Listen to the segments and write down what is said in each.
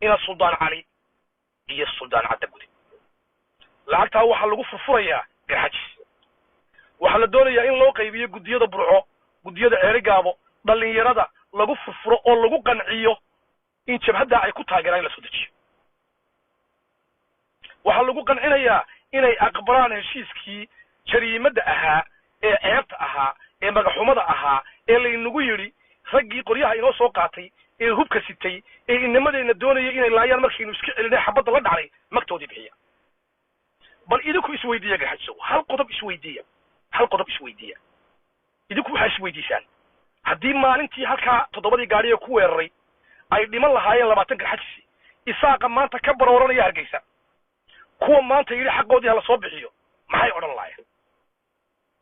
ina suldaan cali iyo suldaan caddagude lacagtaa waxaa lagu furfurayaa garxajis waxaa la doonayaa in loo qaybiyo guddiyada burco guddiyada ceerigaabo dhallinyarada lagu furfuro oo lagu qanciyo in jabhadda ay ku taageeraan la soo dejiyo waxaa lagu qancinayaa inay aqbalaan heshiiskii jariimada ahaa ee ceebta ahaa ee magaxumada ahaa ee laynagu yidhi raggii qoryaha inoo soo qaatay ee hubka sitay ee inamadeenna doonayay inay laayaan markaynu iska celinay xabadda la dhacday magtoodii bixiya bal idinku isweydiiya garxajso hal qodob isweydiiya idinku waxaa isweydiisaan haddii maalintii halkaa 7 gaari ee ku weeraray ay dhiman lahaayeen 20 garxajisi isaaqa maanta ka barooranaya Hargeysa kuwa maanta yiri xaqoodii hala soo bixiyo maxay odhan laayeen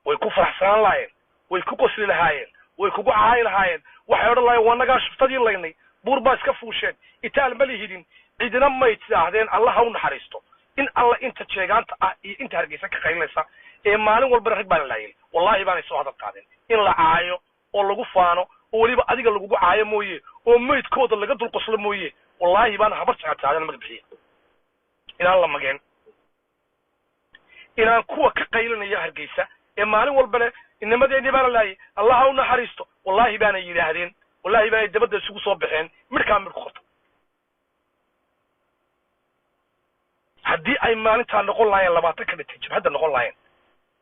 way ku faraxsan laayeen way ku qosli lahaayeen way kugu caay lahaayeen waxay odhan laayeen wanaga shuftadii laynay buur baa iska fuusheen itaal ma lihidin cidina ma tidaahdeen Allah ha u naxariisto in Allah inta jeegaanta ah iyo inta Hargeysa ka qaylinaysa ee maalin walba rag baan laayeen wallahi baan soo hadal qaadeen in la caayo oo lagu faano oo waliba adiga lagu caayo mooyee oo meydkooda laga dul qoslo mooyee wallahi baan habar jacaytaan ma bixiyo inaan la mageen inaan kuwa ka qaylinaya Hargeysa ee maalin walba inamadeenii baan laayay Allah ha u naxariisto wallahi baan yiraahdeen wallahi baan dabada isugu soo baxeen midkaan mid qorto haddii ay maalinta noqon laayeen 20 ka dhintay jabhadda noqon laayeen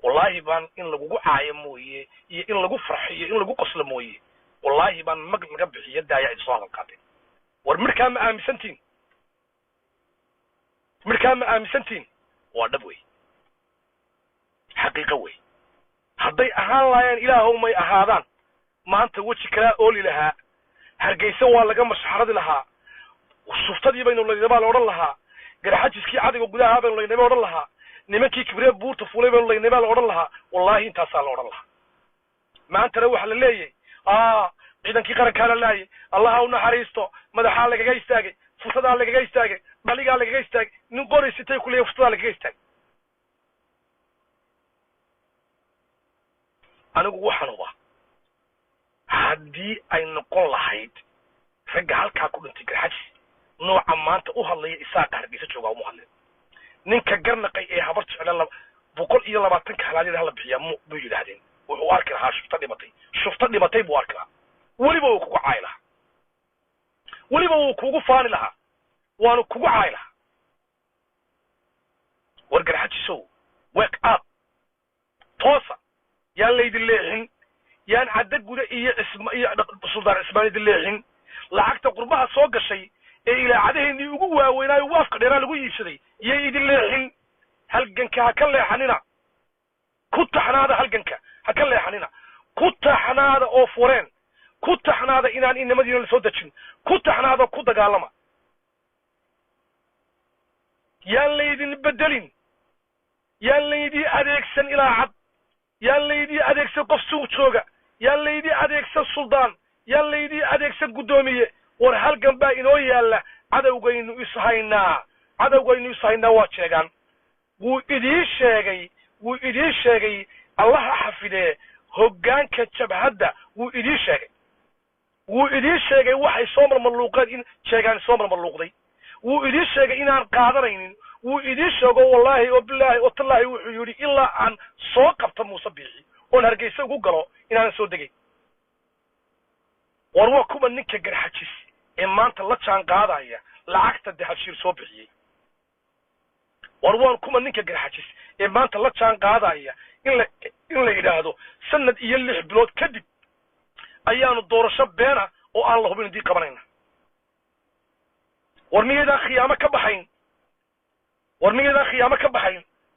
wallahi baan in lagu caayo mooyee iyo in lagu farxiyo in lagu qoslo mooyee wallahi baan mag laga bixiyo daayay soo hadal qaatay war markaa ma aaminsantiin waa dhab way xaqiiqo way hadday ahaan laayeen ilaahow may ahaadaan maanta waji kala ooli lahaa Hargeysa waa laga masxaradi lahaa suftadii baynu leeyahay la oran lahaa garxajiskii cadiga gudaha baynu leeyahay oran lahaa nimankii kibree buurta fuulay baynu leeyahay la oran lahaa wallahi intaas la oran lahaa maanta waxa la leeyahay ciidankii qaranka la laayay Allah ha u naxariisto madaxa lagaga istaagay fursada lagaga istaagay baliga lagaga istaagay nin qoraysitay ku leeyahay fursada lagaga istaagay anigu waxaan uba haddii ay noqon lahayd ragga halkaa ku dhintay garxajis nooca maanta u hadlaya isaaqa Hargeysa jooga uma hadlin ninka garnaqay ee habar jecel 120 ka halaadida hala bixiya buu yiraahdeen wuxuu arki lahaa shufta dhimatay buu arki lahaa waliba uu kugu caay lahaa waliba uu kugu faani lahaa waanu kugu caay lahaa war garxajisow wake up toosa yaan laydin leexin yaan caddaguda iyo suldaan Ismaaciil idin leexin lacagta qurbaha soo gashay ee ilaacadaheennii ugu waaweynaayo waafka dheeraan lagu iibsaday iyay idin leexin halganka ha ka leexanina ku taxnaada halganka ha ka leexanina ku taxnaada oo fureen ku taxnaada inaan inamadiina la soo dejin ku taxnaada ku dagaalama yaan laydin bedelin yaan laydin adeegsan ilaa cad yaan laydin adeegsan qof suuq jooga yaan laydin adeegsan suldaan yaan laydin adeegsan guddoomiye war halgan baa inoo yaala cadawgaynu ishaynaa waa sheegan wuu idiin sheegay Allah xafidee hoggaanka jabhadda wuu idiin sheegay waxay soo marmaluuqeen in sheegan soo marmaluuqday wuu idiin sheegay inaan qaadanaynin wuu idiin sheego wallahi oo billahi oo tallahi wuxuu yiri ilaa aan soo qabta Muuse Biixi oo Hargeysa ugu galo inaan soo degay war waa kuma ninka garxajis ee maanta la jaan qaadaya lacagta dahabshiir soo bixiyay war waa kuma ninka garxajis ee maanta la jaan qaadaya in la yiraahdo sanad iyo 6 bilood kadib ayaanu doorasho beena oo aan la hubin dii qabanayna war miyada khiyaamo ka baxayn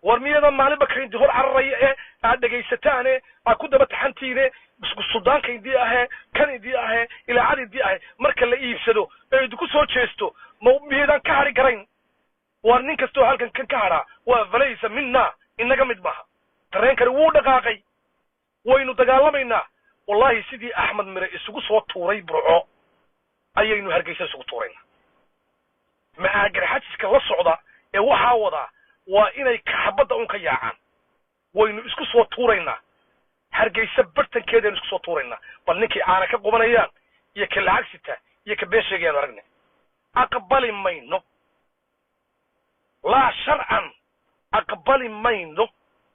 war miyada maalinba kayn hor cararaya ee aad dhageysataan ee aad ku daba taxantiine suudaanka idii ahee kan idii ahee ilaacad idii ahee marka la iibsado ee idinku soo jeesto miyadan ka hari garayn war nin kastoo halkan kan ka haraa waa falaysa minna inaga mid maaha tareenkani wuu dhaqaaqay waynu dagaalamaynaa wallahi sidii Axmed Mire isugu soo tuuray burco ayaynu Hargeysa isugu tuuraynaa ma garxajiska la socda ee waxa wada waa inay kaxabada un ka yaacaan waynu isku soo tuuraynaa Hargeysa bartankeedana isku soo tuuraynaa bal ninkii aana ka qubanayaan iyo ka lacag sita iyo ka beesheegayaan aragnay aqbali mayno laa sharcan aqbali mayno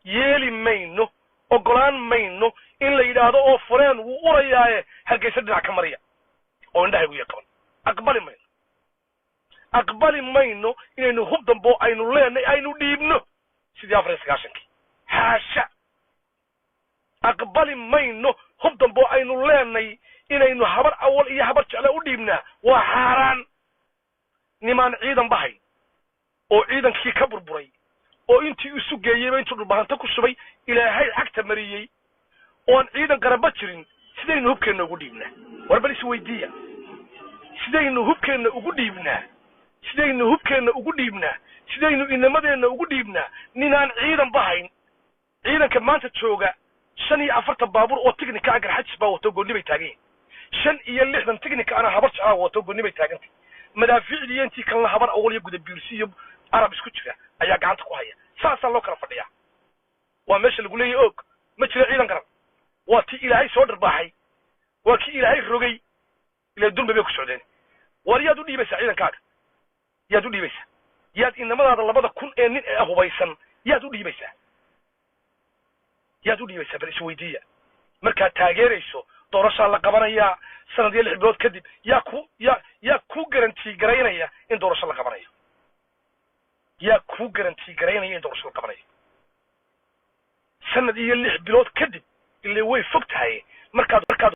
yeeli mayno ogolaan mayno in la yidhaahdo oo fureen wuu urayaaye hargeysa dhinac ka marya oo indhahaygu yaqaban aqbali mayno inaynu hub dambo aynu leenay aynu dhiibno sidii 49kii haasha aqbali mayno hub dambo aynu leenay inaynu habar awal iyo habar jecla u dhiibnaa waa xaaraan nimaan ciidan bahay oo ciidankii ka burburay oo intii isu geeyay intuu dhulbahanta ku shubay ilaahay xagta mariyay oon ciidan qaraba jirin sidaynu hubkeena ugu dhiibnaa warbal is weydiiya sidaynu hubkeena ugu dhiibnaa sidaynu inamadeena ugu dhiibnaa ninaan ciidan bahayn ciidanka maanta jooga 45 baabuur oo tiknika garxajis baa wato gooni bay taagan 65 tiknika ana habar jecla wato gooni bay taagantay madaafiicdii intii kan la habar awal iyo guda biirsiyo arab isku jira ayaa gacanta ku haya saasa loo kala fadhiyaa waa meesha lagu leeyahay og ma jira ciidan qaran waa tii ilaahay soo dharbaaxay waa kii ilaahay rogay ilaa dulmi bay ku socdeen war yaad u dhiibaysaa ciidankaaga yaad u dhiibaysaa yaad inamadaada 2,000 ee nin ee hubaysan yaad u dhiibaysaa bal is weydiiya markaad taageerayso doorashaa la qabanayaa sanad iyo 6 bilood kadib yaa ku garantii garaynaya in doorasho la qabanayo sanad iyo 6 bilood kadib ilaa way fog tahay markaad